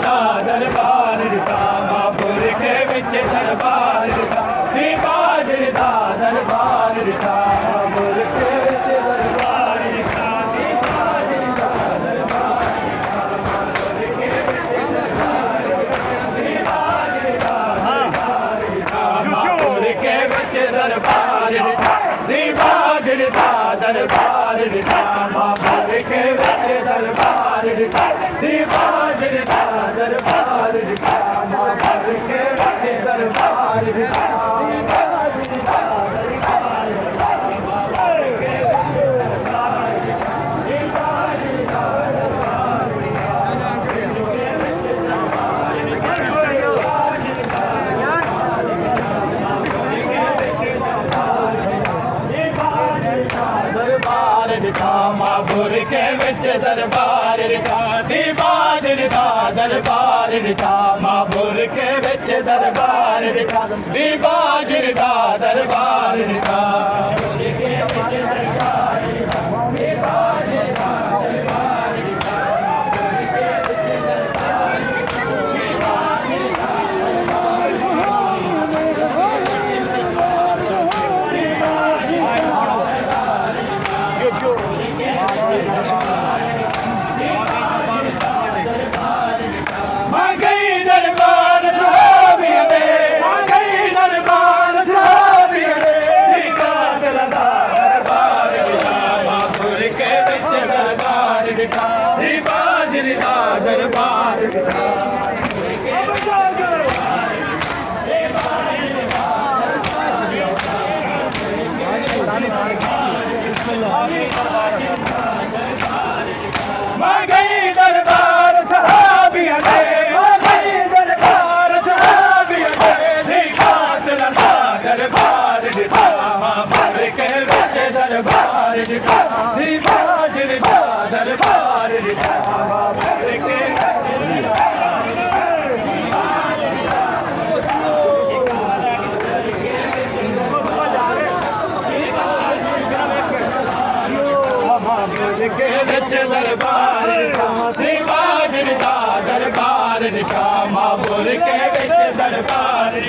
दा दरबार दिता मापुर के विच दरबार दिता दी बाजर दा दरबार दिता मापुर के विच दरबार दिता दी बाजर दा दरबार दिता मापुर के विच दरबार दी बाजर दा दरबार दिता मापुर के विच दरबार दिता दी बाजर दा दरबार दिता मापुर के विच दरबार दिता दी बाजर दा दरबार दिता मापुर के विच दरबार दिता दी बाजर दा दरबार दिता मापुर के विच दरबार दिता दी बाजर दा दरबार दिता मापुर के विच दरबार दिता मापुर के विच दरबार दिता दी बाजर दा दरबार दिता मापुर के विच दरबार दिता दी बाजर दा दरबार दिता मापुर के विच दरबार दिता दी बाजर दा दरबार दिता मापुर के विच दरबार दरबार दरबार सहाबिया दे दरबार सहाबिया दे दिखा चलना दरबार दिखा मापुर के विच दरबार दिखा दी बाजर दा दरबार दिखा मापुर के विच दरबार दी बाजर दा दरबार दिखा मापुर के विच दरबार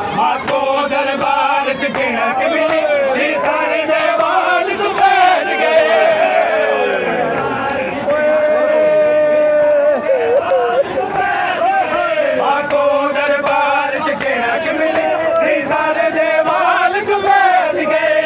माको दरबार च झिणक मिली सारे देवाल सुबह गए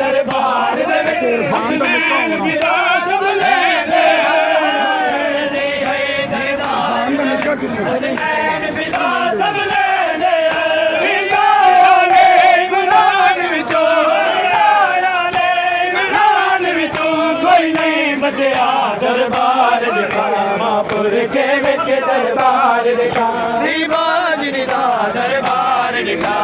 दरबार हसनैन पिता सब लेंदे हसनैन पिता सब लेंदे इमरान विचों कोई नहीं बचया दरबार दिखा मापुर के विच दरबार दिखा दी बाजर दा दरबार दिखा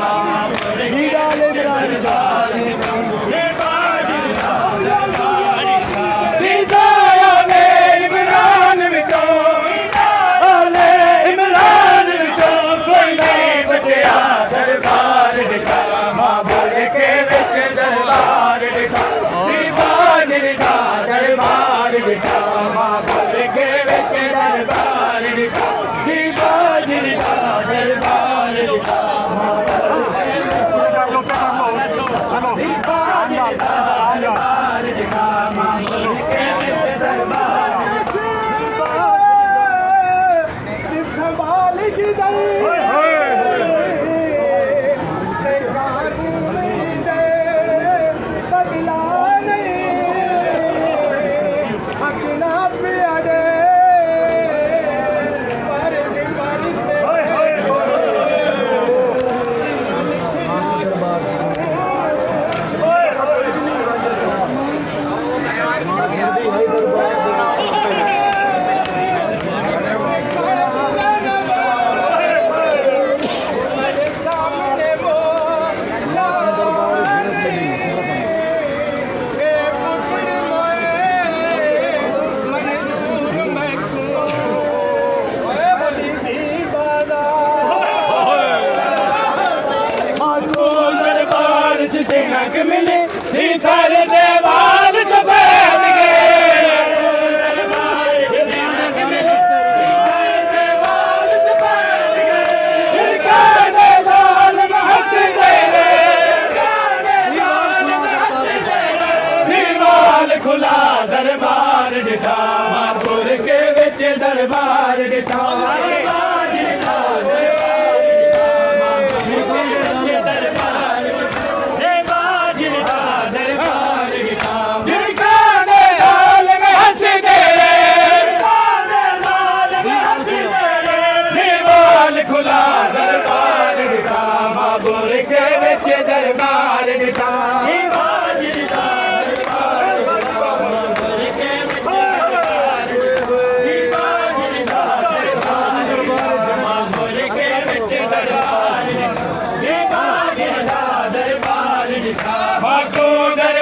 सर दे बाल सफेद गे खुला दरबार दिखा मापुर के बिच दरबार दिखा खुला दरबार दिखा मापुर के बिच दरबार दिखा दरबार